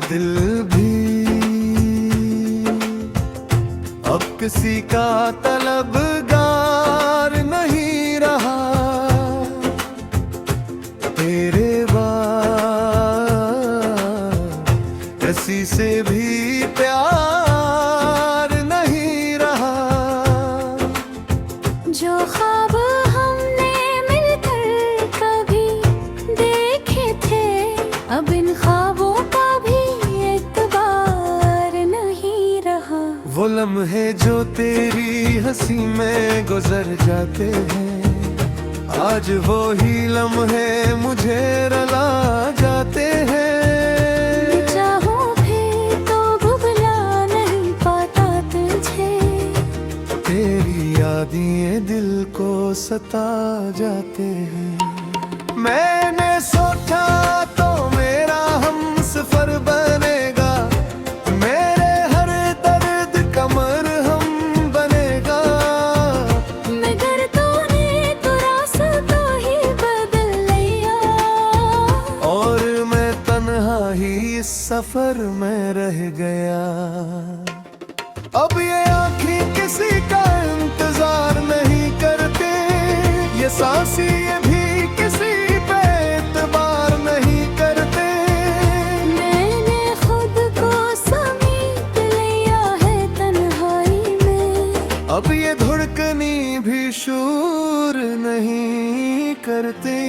दिल भी अब किसी का तलबगार नहीं रहा। तेरे बाद किसी से भी प्यार नहीं रहा। जो ख्वाब हमने मिलकर कभी देखे थे, अब इन ख्वाबों का भी एतबार नहीं रहा। वो लम्हे जो तेरी हंसी में गुजर जाते हैं, आज वो ही लम्हे मुझे रुला जाते हैं। चाहूं भी तो बुला नहीं पाता तुझे, तेरी यादें दिल को सता जाते हैं। मैंने सोचा तो मेरा हमसफर बनेगा, मेरे हर दर्द का मरहम बनेगा। मगर तूने तो रास्ता ही बदल लिया, और मैं तन्हा ही इस सफर में रह गया। अब ये आँखें किसी का इंतजार नहीं करते, ये सांसें ये भी किसी पे एतबार नहीं करते। मैंने खुद को समेट लिया है तन्हाई में, अब ये धड़कनी भी शूर नहीं करती।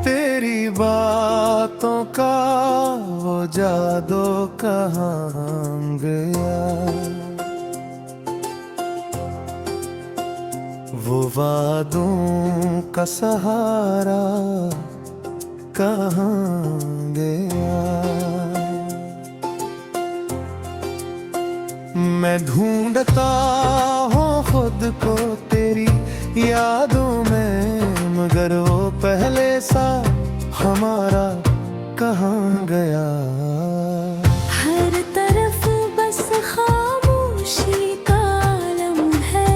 तेरी बातों का वो जादू कहाँ गया, वो वादों का सहारा कहाँ गया। मैं ढूंढता हूँ खुद को तेरी यादों में, मगर वो पहले सा हमारा कहाँ गया। हर तरफ बस खामोशी का आलम है,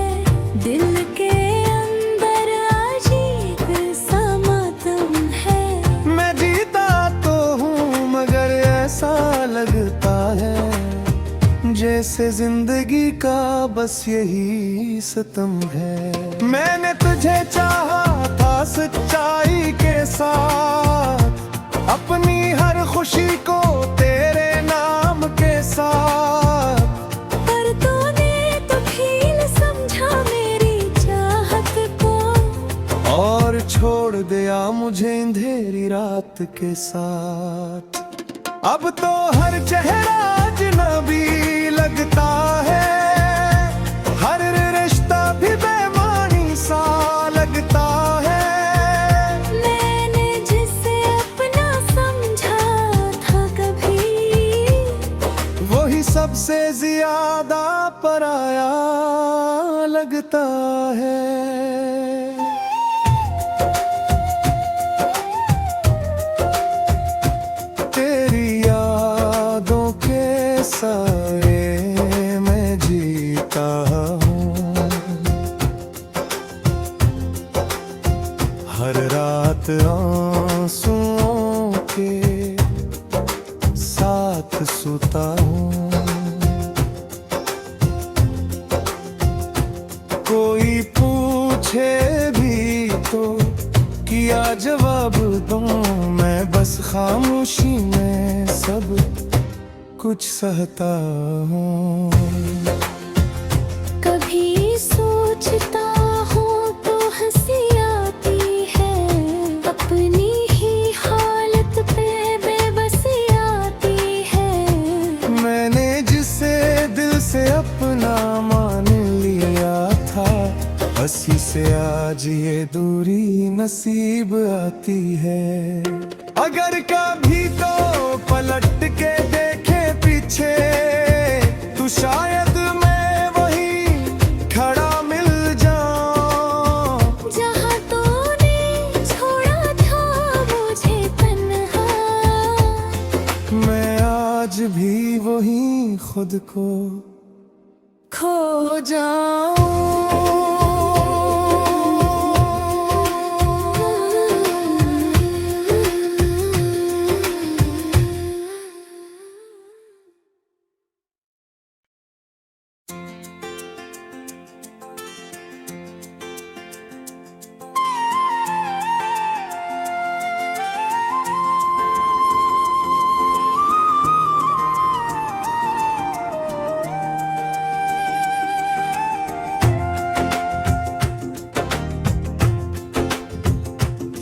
दिल के अंदर अजीब सा मातम है। मैं जीता तो हूँ मगर ऐसा लगता है जैसे जिंदगी का बस यही सितम है। मैंने तुझे चाहा था सच्चाई के साथ, अपनी हर खुशी को तेरे नाम के साथ। पर तूने तो भील समझा मेरी चाहत को, और छोड़ दिया मुझे अंधेरी रात के साथ। अब तो हर चेहरा अजनबी लगता है, हर रिश्ता भी बेमानी सा लगता है। मैंने जिसे अपना समझा था कभी, वही सबसे ज्यादा पराया लगता है। साए मैं जीता हूँ, हर रात आंसुओं के साथ सोता हूँ। कोई पूछे भी तो किया जवाब दूँ, मैं बस खामोशी में सब कुछ सहता हूँ। कभी सोचता हूँ तो हंसी आती है, अपनी ही हालत पे बेबसी आती है। मैंने जिसे दिल से अपना मान लिया था, हंसी से आज ये दूरी नसीब आती है। अगर कभी तो पलट के देखे पीछे, तू शायद मैं वहीं खड़ा मिल जाऊं, जहाँ तूने छोड़ा था मुझे तन्हा। मैं आज भी वहीं खुद को खो जाऊं।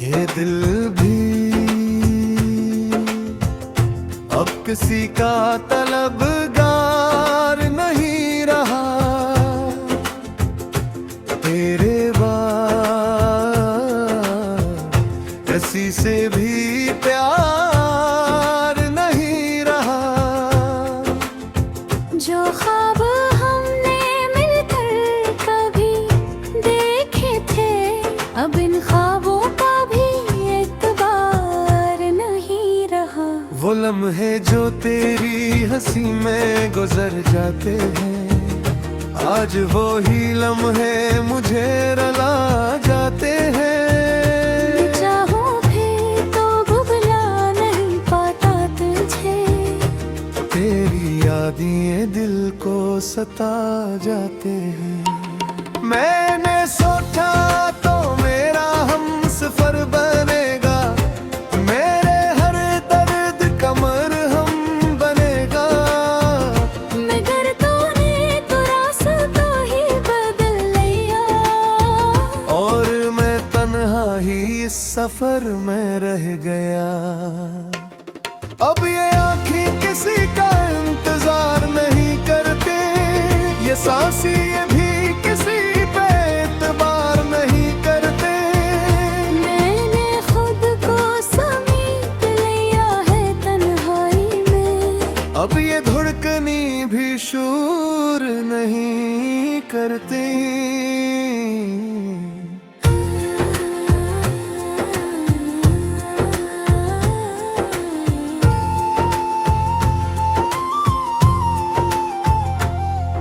ये दिल भी अब किसी का तलबगार नहीं रहा, तेरे बाद किसी से भी प्यार नहीं रहा। जो ख्वाब हमने मिलकर कभी देखे थे, अब इन ख्वाबों का भी एतबार नहीं रहा। वो लम्हे जो तेरी हंसी में गुजर जाते हैं, आज वो ही लम्हे मुझे रुला जाते हैं। चाहूं भी तो बुला नहीं पाता तुझे, तेरी यादें दिल को सता जाते हैं। मैंने सोचा तो मेरा हमसफर बनेगा, मेरे हर दर्द का मरहम बनेगा। मगर तूने तो रास्ता ही बदल लिया, और मैं तन्हा ही इस सफर में रह गया। अब ये आँखें किसी का इंतजार नहीं करते, ये सांसें ये भी किसी पे एतबार नहीं करते। मैंने खुद को समेट लिया है तन्हाई में, अब ये धड़कनी भी शूर नहीं करती।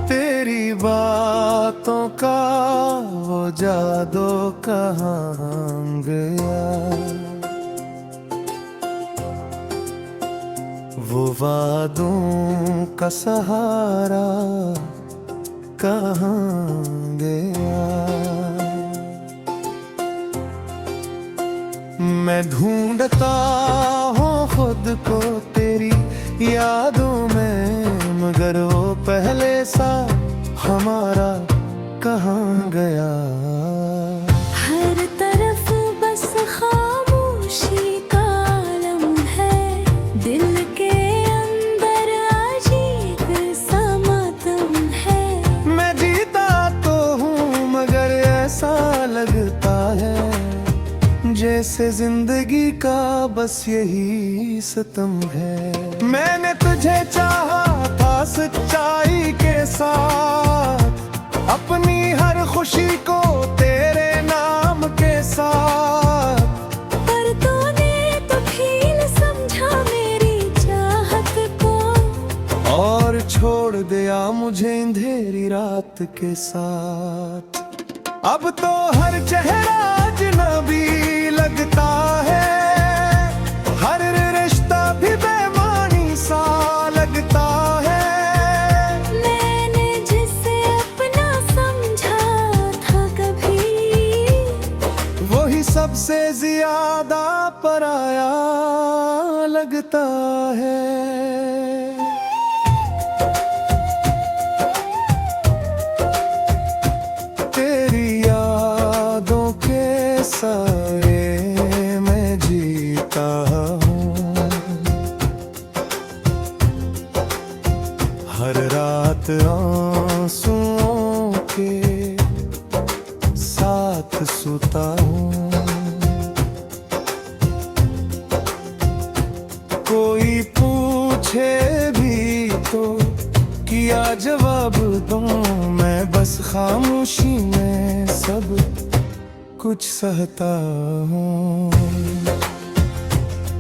तेरी बातों का वो जादू कहाँ गया, वो वादों का सहारा कहाँ गया। मैं ढूंढता हूँ खुद को तेरी यादों में, मगर वो पहले सा हमारा कहाँ गया। हर तरफ बस खामोशी का आलम है, दिल के अंदर अजीब सा मातम है। मैं जीता तो हूँ मगर ऐसा लगता है जैसे जिंदगी का बस यही सितम है। मैंने तुझे चाहा था सच्चाई के साथ, अपनी हर खुशी को तेरे नाम के साथ। पर तूने तो खेल समझा मेरी चाहत को, और छोड़ दिया मुझे अंधेरी रात के साथ। अब तो हर चेहरा अजनबी लगता है, हर रिश्ता भी बेमानी सा लगता है। मैंने जिसे अपना समझा था कभी, वही सबसे ज्यादा पराया लगता है। तेरी यादों के साए मैं जीता हूँ, हर रात आंसुओं के साथ सोता हूँ। कोई पूछे भी तो किया जवाब दूं, मैं बस खामोशी में सब कुछ सहता हूँ।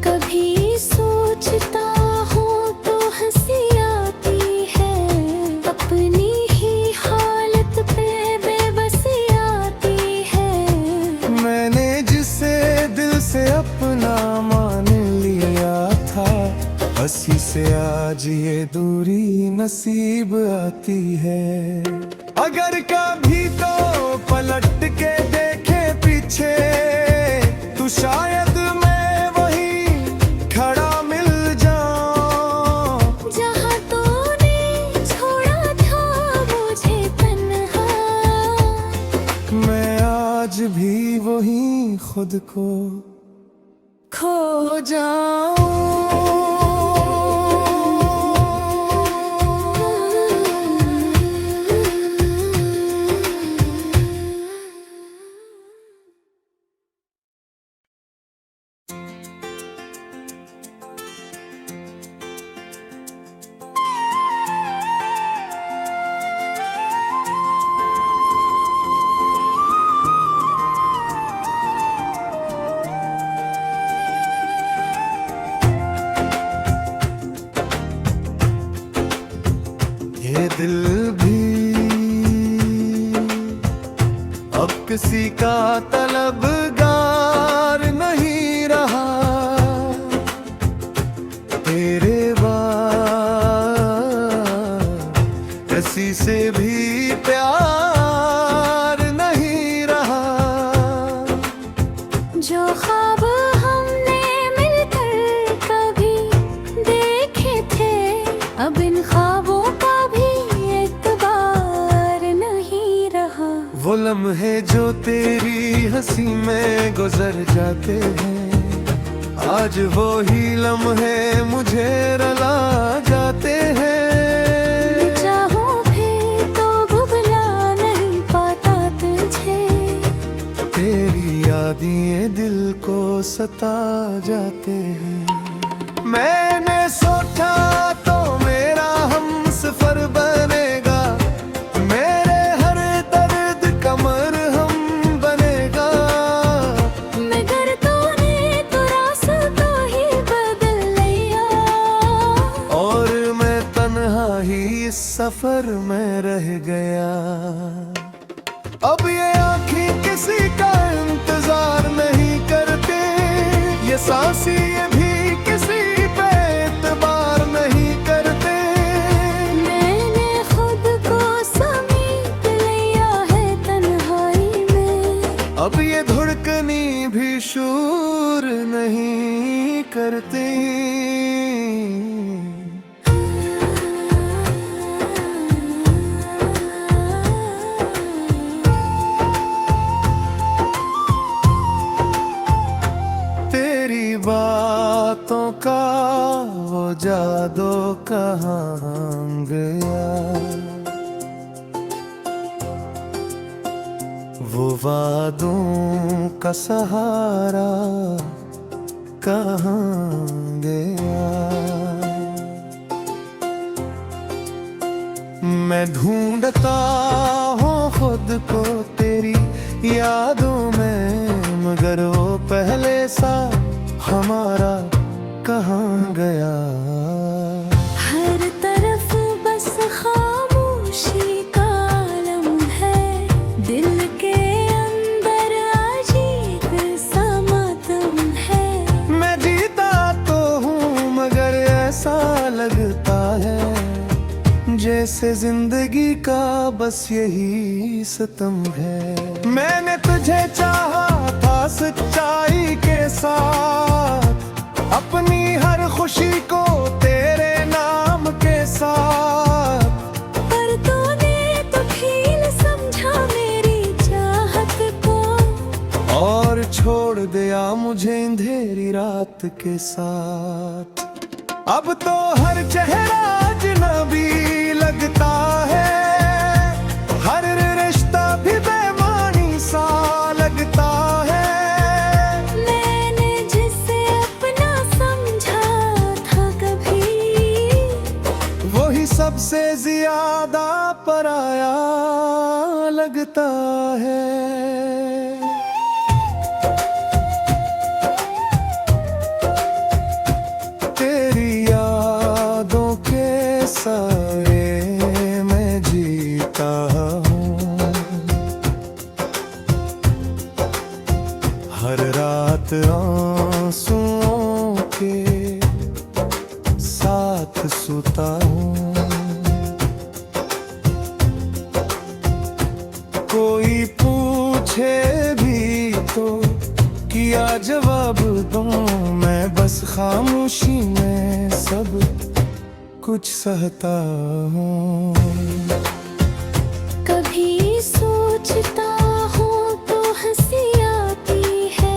कभी सोचता हूँ तो हंसी आती है, अपनी ही जिसे अपना मान लिया था, हंसी से आज ये दूरी नसीब आती है। अगर कभी तो पलट के देखे पीछे, तो शायद मैं वहीं खड़ा मिल जाऊं जहाँ तूने छोड़ा था मुझे तन्हा। मैं आज भी वहीं खुद को खो ये दिल भी अब किसी का तलबगार नहीं रहा, तेरे बाद किसी से भी प्यार नहीं रहा। जो ख्वाब हमने मिलकर कभी देखे थे, अब इन ख्वाबों का भी एतबार नहीं रहा। वो लम्हे जो तेरी हंसी में गुजर जाते हैं, आज वो ही लम्हे मुझे रुला जाते हैं। चाहूं भी तो बुला नहीं पाता तुझे, तेरी यादें दिल को सता जाते हैं। मैंने सोचा तो मेरा हमसफर बनेगा, मेरे हर दर्द का मरहम बनेगा। मगर तूने तो रास्ता ही बदल लिया, और मैं तन्हा ही इस सफर में रह गया। अब ये आँखें किसी का इंतजार नहीं करते, ये सांसें ये भी किसी पे एतबार नहीं करते। मैंने खुद को समेट लिया है तन्हाई में, अब ये धड़कनी भी शूर नहीं करती। तेरी बातों का वो जादू कहाँ गया, वो वादों का सहारा कहाँ गया। मैं ढूंढता हूँ खुद को तेरी यादों में, मगर वो पहले सा हमारा कहाँ गया। हर तरफ बस खामोशी का आलम है, दिल के अंदर अजीब सा मातम है। मैं जीता तो हूँ मगर ऐसा लगता है, जैसे जिंदगी का बस यही सितम है। मैंने तुझे चाहा था सच्चाई के साथ, अपनी हर खुशी को तेरे नाम के साथ। पर तूने तो खेल समझा मेरी चाहत को, और छोड़ दिया मुझे अंधेरी रात के साथ। अब तो हर चेहरा अजनबी लगता है, हर रिश्ता भी बेमानी सा लगता है। मैंने जिसे अपना समझा था कभी, वही सबसे ज्यादा पराया लगता है। तेरी यादों के साए मैं जीता हूँ, हर रात आंसुओं के साथ सोता हूँ। कोई पूछे भी तो किया जवाब दूं, मैं बस खामोशी में सब कुछ सहता हूँ। कभी सोचता हूँ तो हंसी आती है,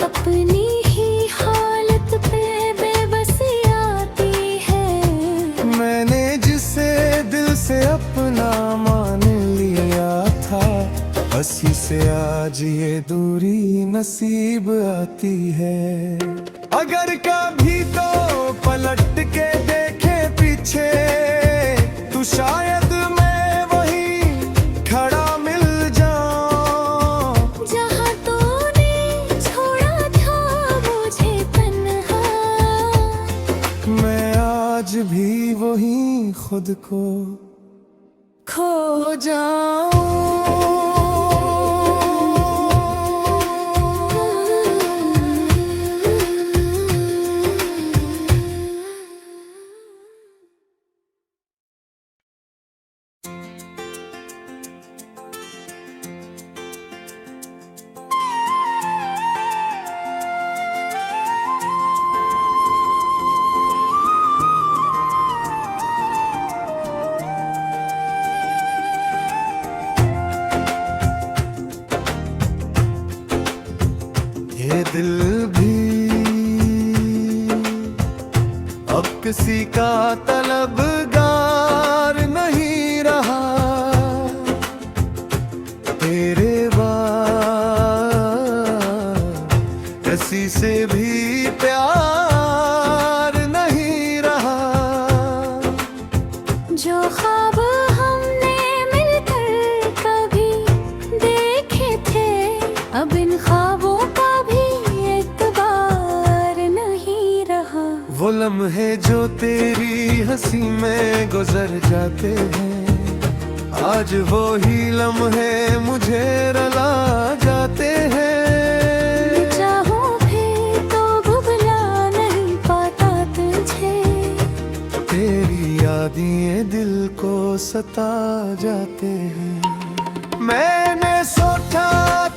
अपनी ही हालत पे बेबसी आती है। मैंने जिसे दिल से अपना मान लिया था, हंसी से आज ये दूरी नसीब आती है। अगर कभी तो पलट के देखे पीछे, तो शायद मैं वहीं खड़ा मिल जाऊं, जहाँ तूने छोड़ा था मुझे तन्हा। मैं आज भी वहीं खुद को खो जाऊं। ये दिल भी अब किसी का तलबगार नहीं रहा, तेरे बाद किसी से भी प्यार नहीं रहा। जो ख्वाब हमने मिलकर कभी देखे थे, अब इन ख्वाबों का भी एतबार नहीं रहा। वो लम्हे जो तेरी हंसी में गुजर जाते हैं, आज वो ही लम्हे मुझे रुला जाते हैं। चाहूं भी तो भुला नहीं पाता तुझे, तेरी यादें दिल को सता जाते हैं। मैंने सोचा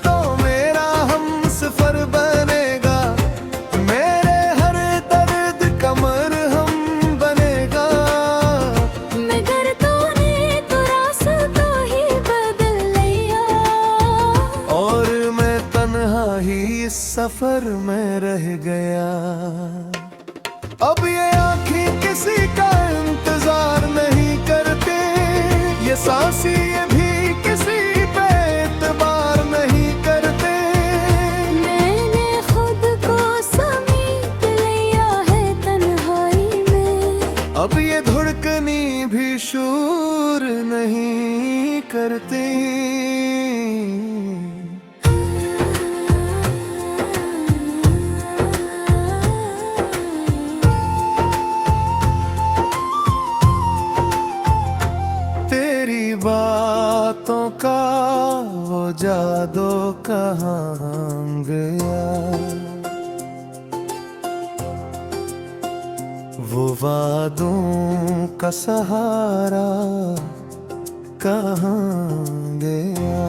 तो मेरा हमसफर बनेगा, मेरे हर दर्द का मरहम बनेगा। मगर तूने तो रास्ता ही बदल लिया, और मैं तन्हा ही इस सफर में रह गया। अब ये आँखें किसी का इंतजार नहीं करते, ये सांसें ये भी किसी पे एतबार नहीं करते। मैंने खुद को समेट लिया है तन्हाई में, अब ये धड़कनी भी शूर नहीं करती। तेरी बातों का वो जादू कहाँ गया, वो वादों का सहारा कहाँ गया।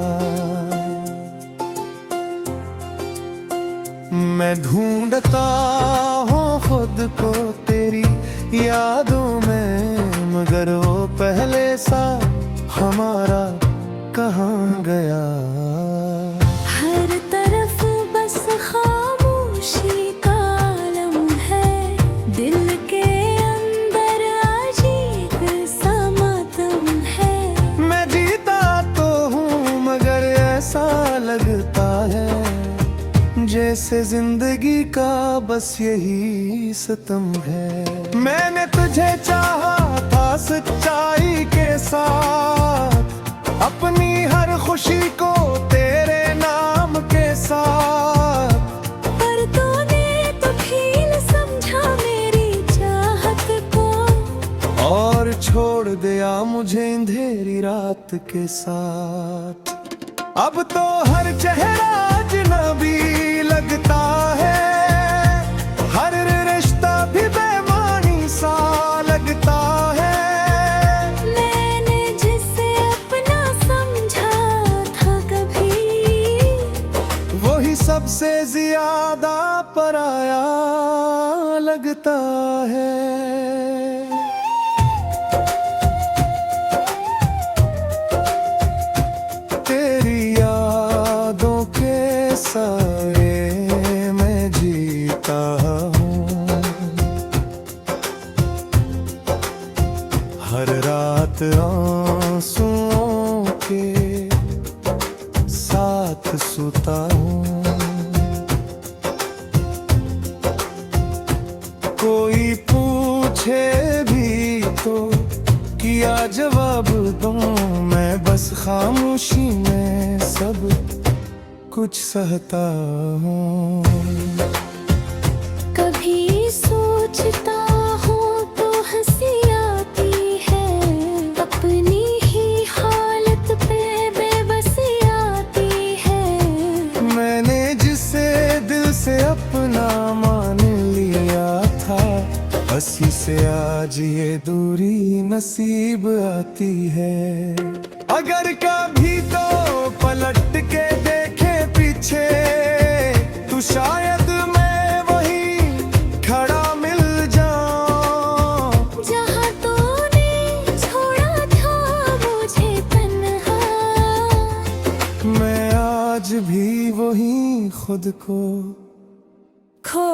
मैं ढूंढता हूँ खुद को तेरी यादों में, मगर वो पहले सा हमारा कहाँ गया। हर तरफ बस खामोशी का आलम है, दिल के अंदर अजीब सा मातम है। मैं जीता तो हूँ मगर ऐसा लगता है, जैसे जिंदगी का बस यही सितम है। मैंने तुझे चाहा था सच्चाई के साथ, अपनी हर खुशी को तेरे नाम के साथ। पर तूने तो खेल समझा मेरी चाहत को, और छोड़ दिया मुझे अंधेरी रात के साथ। अब तो हर चेहरा अजनबी लगता है, लगता है। तेरी यादों के साए में जीता हूँ, हर रात आंसुओं के साथ सोता हूँ। कोई पूछे भी तो किया जवाब दूं, मैं बस खामोशी में सब कुछ सहता हूँ। कभी सोचता हूँ तो हंसी आती है, अपनी ही हालत पे बेबसी आती है। मैंने जिसे दिल से अपना मान लिया था, बसी से आज ये दूरी नसीब आती है। अगर कभी तो पलट के देखे पीछे, तो शायद मैं वहीं खड़ा मिल जाऊं, जहाँ तूने छोड़ा था मुझे तन्हा। मैं आज भी वहीं खुद को खो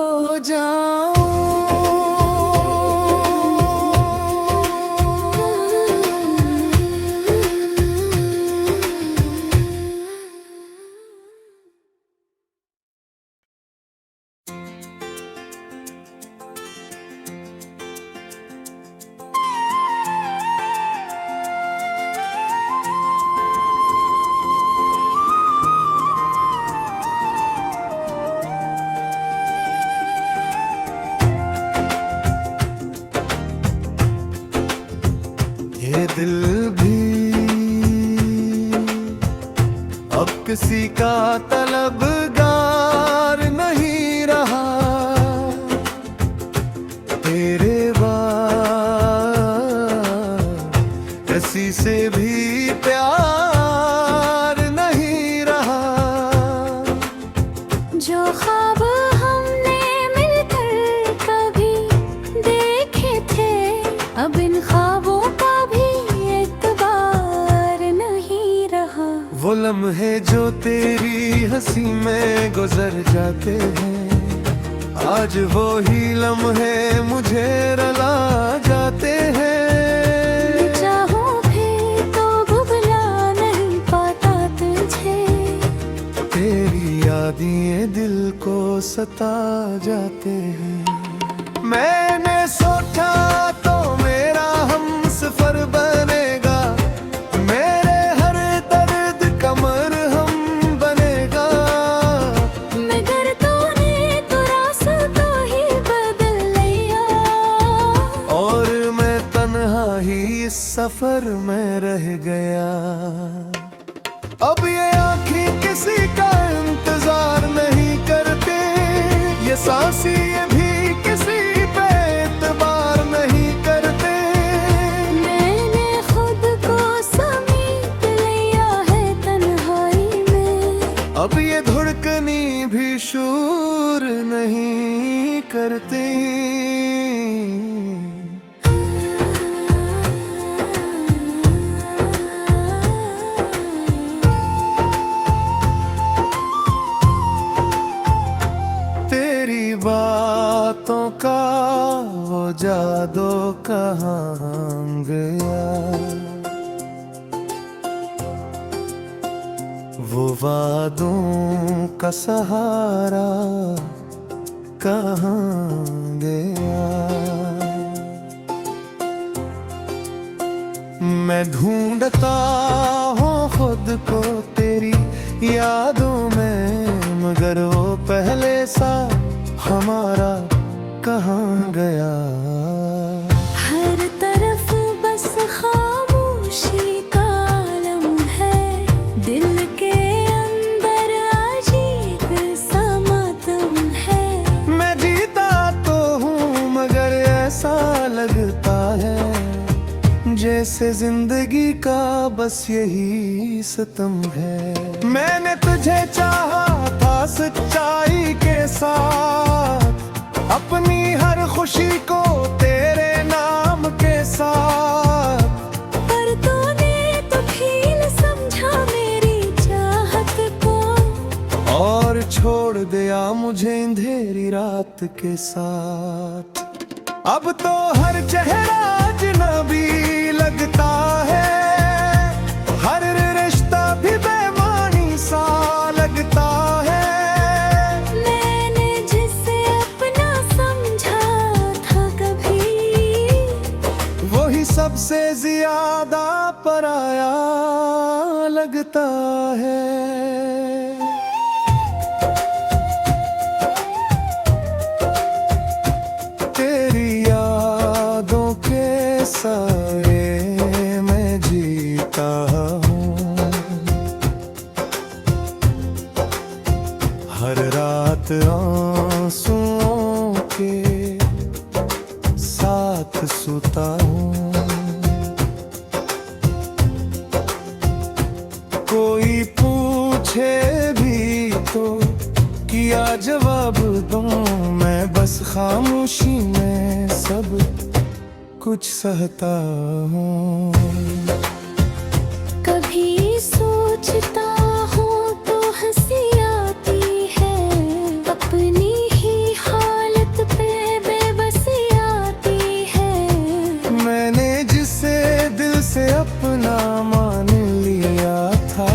ये दिल भी अब किसी का तलबगार नहीं रहा, तेरे बाद किसी से भी प्यार नहीं रहा। जो ख्वाब हमने मिलकर कभी देखे थे, अब इन ख्वाबों का भी एतबार नहीं रहा। वो लम्हे जो तेरी हंसी में गुजर जाते हैं, आज वो ही लम्हे मुझे रुला जाते हैं। चाहूं भी तो भुला नहीं पाता तुझे, तेरी यादें दिल को सता जाते हैं। मैंने सोचा तो मेरा हमसफर बनेगा, मेरे हर दर्द का मरहम बनेगा। मगर तूने तो रास्ता ही बदल लिया, और मैं तन्हा ही इस सफर में रह गया। अब ये आँखें किसी का इंतजार नहीं करते, ये सांसें ये भी किसी पे एतबार नहीं करते। मैंने खुद को समेट लिया है तन्हाई में, अब ये धड़कनी भी शूर नहीं करती। तेरी बातों का वो जादू कहाँ गया, वो वादों का सहारा कहाँ गया। मैं ढूंढता हूँ खुद को तेरी यादों में, मगर वो पहले सा हमारा कहाँ गया। हर तरफ बस खामोशी का आलम है, दिल के अंदर अजीब सा मातम है। मैं जीता तो हूँ मगर ऐसा लगता है जैसे जिंदगी का बस यही सितम है। मैंने तुझे चाहा था सच्चाई के साथ, अपनी हर रात के साथ। अब तो हर चेहरा अजनबी लगता है, हर रिश्ता भी बेमानी सा लगता है। मैंने जिसे अपना समझा था कभी, वही सबसे ज्यादा पराया लगता है। तेरी यादों के साए में जीता हूँ, हर रात आंसुओं के साथ सोता हूँ। कोई पूछे भी तो क्या जवाब दूं, मैं बस खामोशी में सब कुछ सहता हूँ। कभी सोचता हूँ तो हंसी आती है, अपनी ही हालत पे बेबसी आती है। मैंने जिसे दिल से अपना मान लिया था,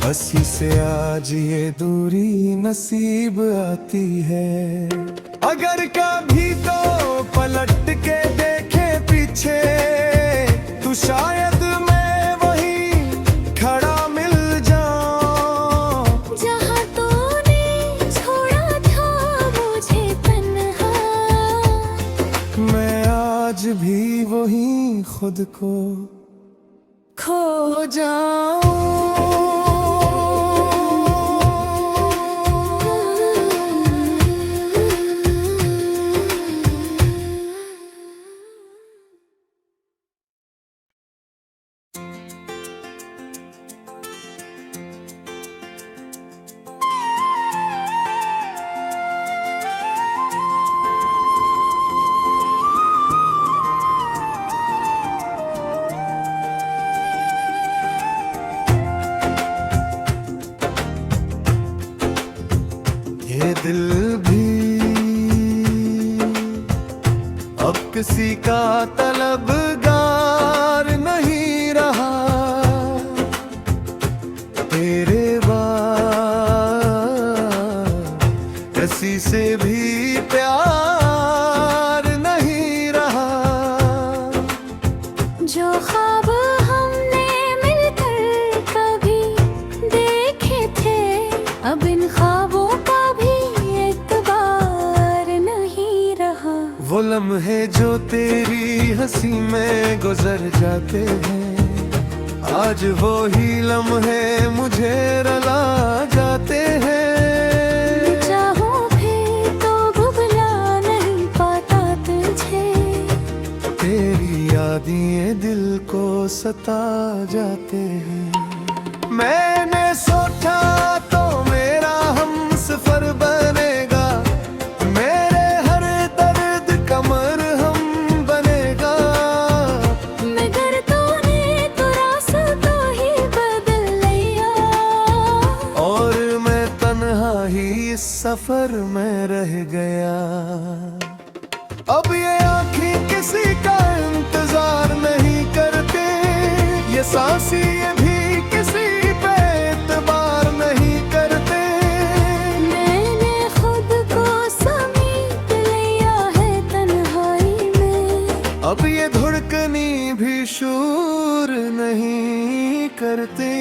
हंसी से आज ये दूरी नसीब आती है। अगर कभी तो पलट के देखे पीछे, तो शायद मैं वहीं खड़ा मिल जाऊं, जहाँ तूने छोड़ा था मुझे तन्हा। मैं आज भी वहीं खुद को खो जाऊं। ये दिल भी अब किसी का तलबगार नहीं रहा, तेरे बाद किसी से भी प्यार नहीं रहा। जो ख्वाब हमने मिलकर कभी देखे थे, अब इन ख्वाबों का भी एतबार नहीं रहा। वो लम्हे जो तेरी हंसी में गुजर जाते हैं, आज वो ही लम्हे मुझे रुला जाते हैं। चाहूं भी तो बुला नहीं पाता तुझे, तेरी यादें दिल को सता जाते हैं। मैंने सोचा तो मेरा हमसफर बनेगा, मेरे हर दर्द का मरहम बनेगा। मगर तूने तो रास्ता ही बदल लिया, और मैं तन्हा ही इस सफर में रह गया। अब ये आँखें किसी का इंतजार नहीं करते, ये सांसें ये भी किसी पे एतबार नहीं करते। मैंने खुद को समेट लिया है तन्हाई में, अब ये धड़कनी भी शूर नहीं करती।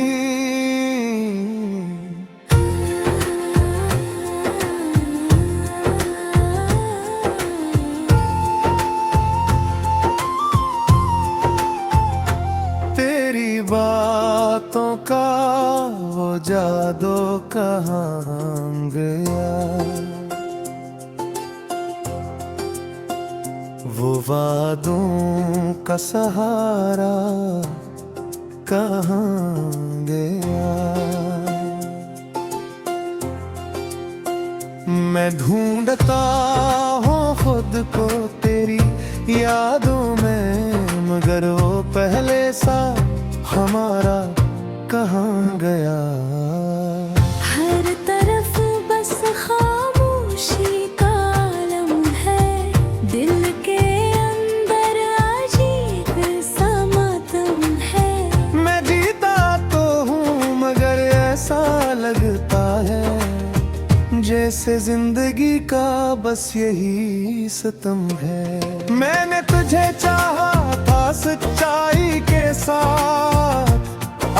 तेरी बातों का वो जादू कहाँ गया, वो वादों का सहारा कहाँ गया। मैं ढूंढता हूँ खुद को तेरी यादों में, मगर वो पहले सा हमारा कहाँ गया। हर तरफ बस खामोशी का बस यही सितम है। मैंने तुझे चाहा था सच्चाई के साथ,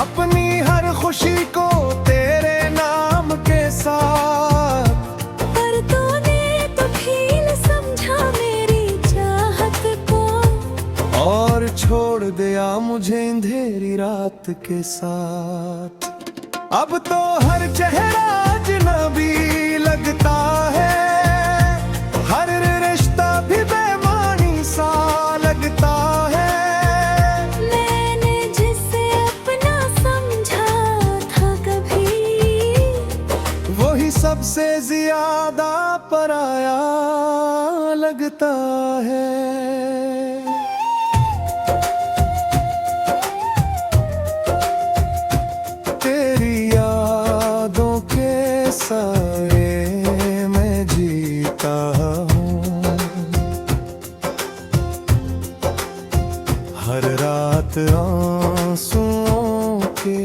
अपनी हर खुशी को तेरे नाम के साथ, पर तूने तो खेल समझा मेरी चाहत को, और छोड़ दिया मुझे अंधेरी रात के साथ। अब तो हर चेहरा अजनबी लगता है, हर रिश्ता भी बेमानी सा लगता है। मैंने जिसे अपना समझा था कभी, वही सबसे ज्यादा पराया लगता है। साए मैं जीता हूँ, हर रात आंसुओं के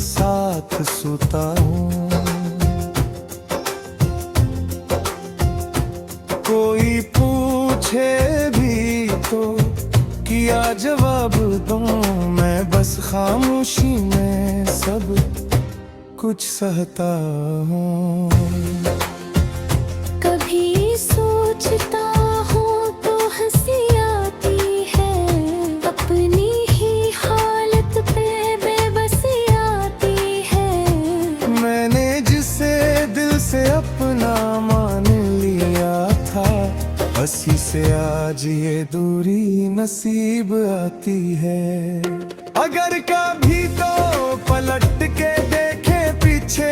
साथ सोता हूँ। कोई पूछे भी तो किया जवाब दूँ, मैं बस खामोशी में सब कुछ सहता हूँ। कभी सोचता हूँ तो हंसी आती है, अपनी ही हालत पे बेबसी आती है। मैंने जिसे दिल से अपना मान लिया था, हंसी से आज ये दूरी नसीब आती है। अगर कभी तो पलट के देखे पीछे,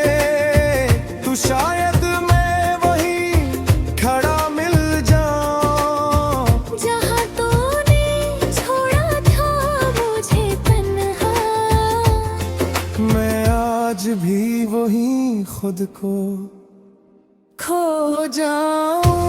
तो शायद मैं वहीं खड़ा मिल जाऊं, जहाँ तूने छोड़ा था मुझे तन्हा। मैं आज भी वहीं खुद को खो जाऊं।